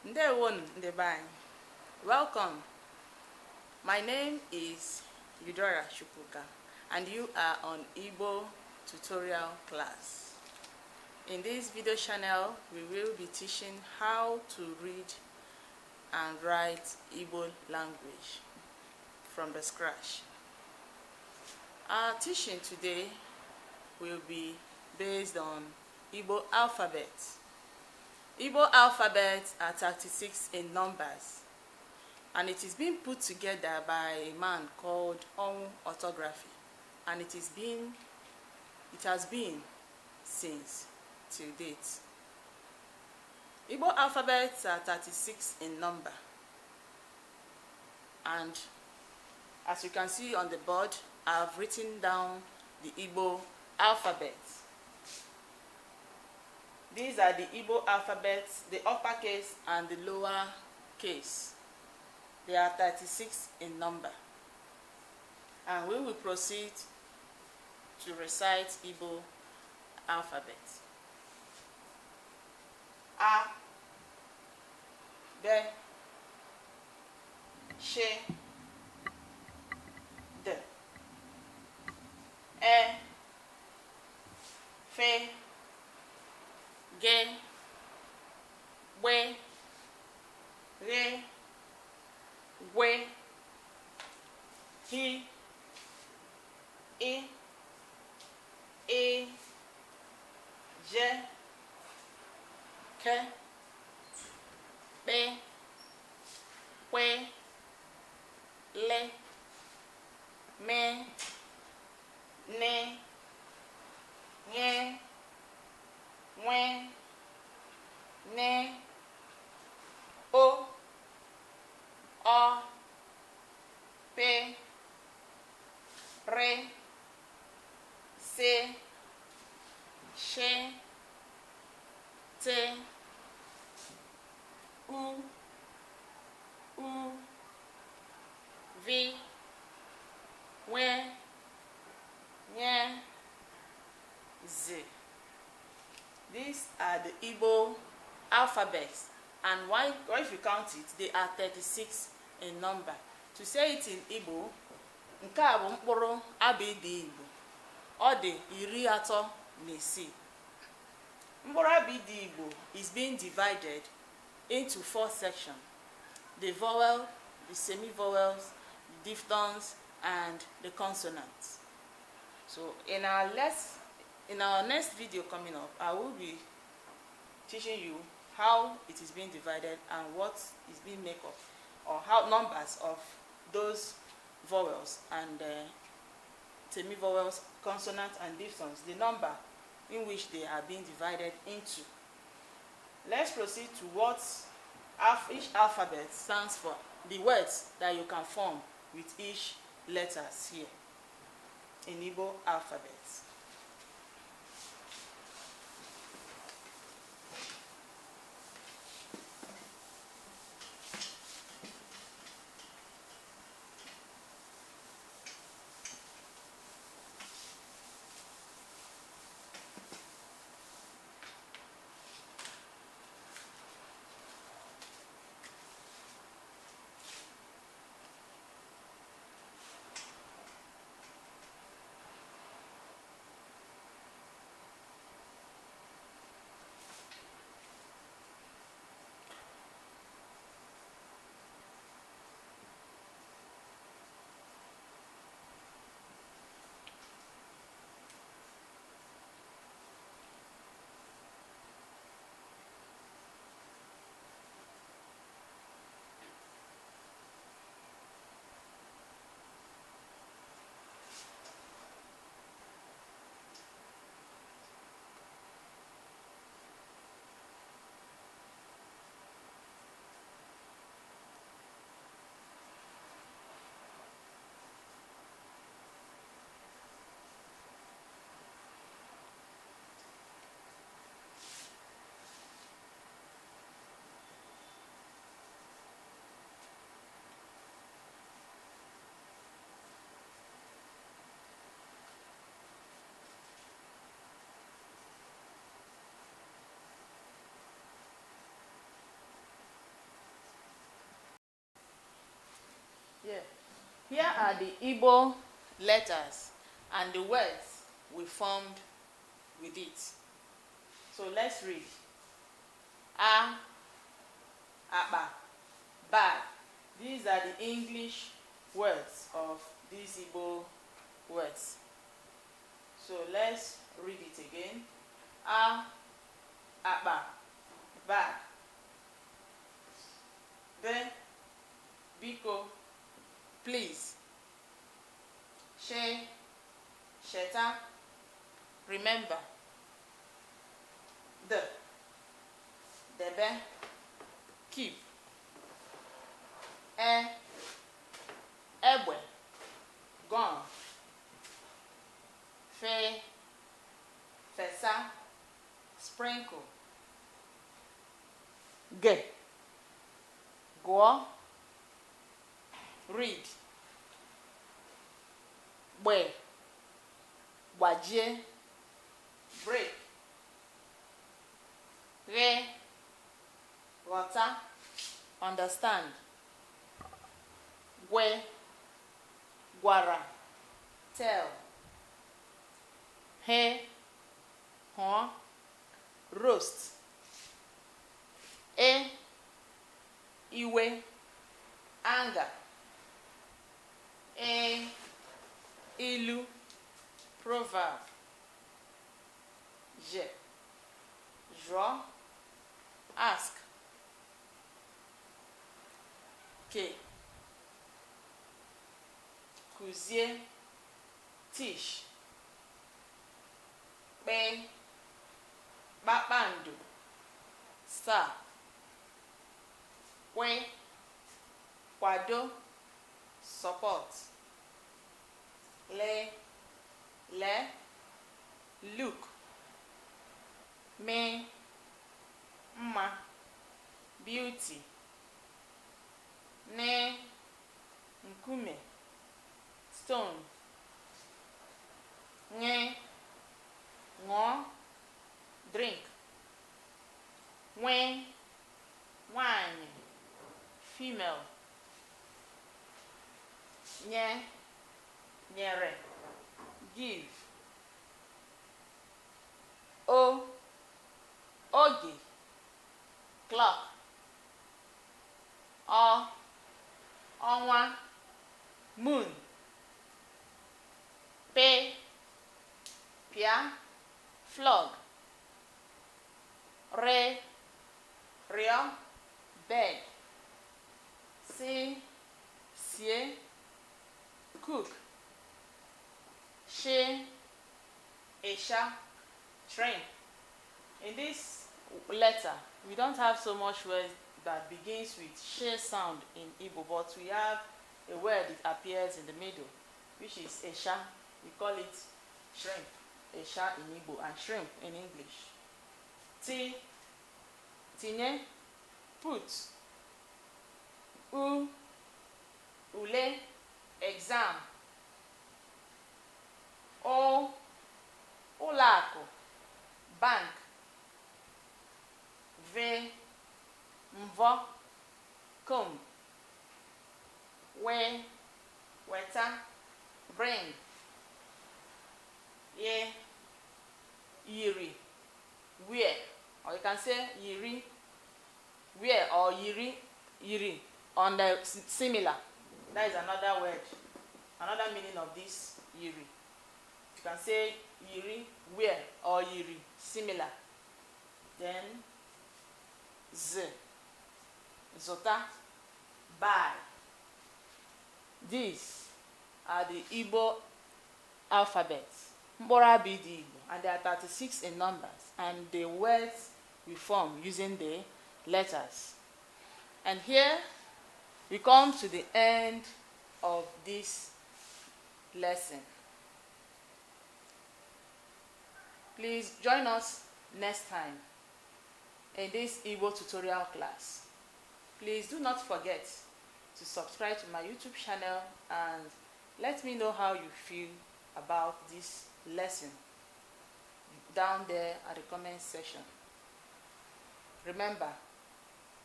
Ndewonu Ndebai. Welcome. My name is Eudora Shupuka and you are on Igbo tutorial class. In this video channel, we will be teaching how to read and write Igbo language from the scratch. Our teaching today will be based on Igbo alphabet. Igbo alphabets are 36 in numbers, and it is being put together by a man called Onwu Orthography, and it has been since till date. Igbo alphabets are 36 in number, and as you can see on the board, I have written down the Igbo alphabets. These are the Igbo alphabets, the uppercase and the lower case. They are 36 in number. And we will proceed to recite Igbo alphabet. A, B, Sh, D, E, F, G, W, R, W, H, I, E, J, K, B, W, L, M, N, N, When, Ne, O, P, R, S, Sh, T, U, V, W, Ny, Z. These are the Igbo alphabets, and if you count it, they are 36 in number. To say it in Igbo, nke a bụ mkpụrụ abịdị Igbo. Ọ dị 36. Mkpụrụ abịdị Igbo is being divided into 4 sections: the vowel, the semi-vowels, the diphthongs, and the consonants. So in our next video coming up, I will be teaching you how it is being divided and what is being made up, or how numbers of those vowels and semi-vowels, consonants, and diphthongs, the number in which they are being divided into. Let's proceed to what each alphabet stands for, the words that you can form with each letters here in Igbo alphabets. Here are the Igbo letters and the words we formed with it. So let's read. A, aba, bag. These are the English words of these Igbo words. So let's read it again. A, aba, bag. Then, biko, please. She, sheta, remember. Debe, keep. Ebwe, gone. Fesa, sprinkle. Go, read. Wajie, break. Water, understand. Gwara, tell. Roast. Iwe, anger. Ilu, proverb. Draw, ask. Kuzie, teach. Kpakpando, star. Kwado, support. Look. Mma, beauty. Nkume, stone. Ngo, drink. Wine, female. Nyere, give. Oge, clock. Ọnwa, moon. Pia, flog. Rio, bed. Sie, cook. Esha, train. In this letter, we don't have so much words that begins with she sound in Igbo, but we have a word that appears in the middle, which is esha. We call it shrimp. Esha in Igbo and shrimp in English. Tinye, put. Ule, exam. Ụlọakụ, bank. Mvọ, comb. Weta, bring. Yiri, wear. Or you can say yiri, wear, or yiri on the similar. That is another word, another meaning of this yiri. You can say yiri, wear, or yiri, similar. Then zota, buy. These are the Igbo alphabets. Mborabi the Igbo, and there are 36 in numbers, and the words we form using the letters. And here we come to the end of this lesson. Please join us next time in this Igbo tutorial class. Please do not forget to subscribe to my YouTube channel and let me know how you feel about this lesson down there at the comment section. Remember,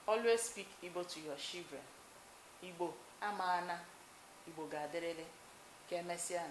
always speak Igbo to your children. Igbo amana. Igbo ga-adịrịrị ka emesịa.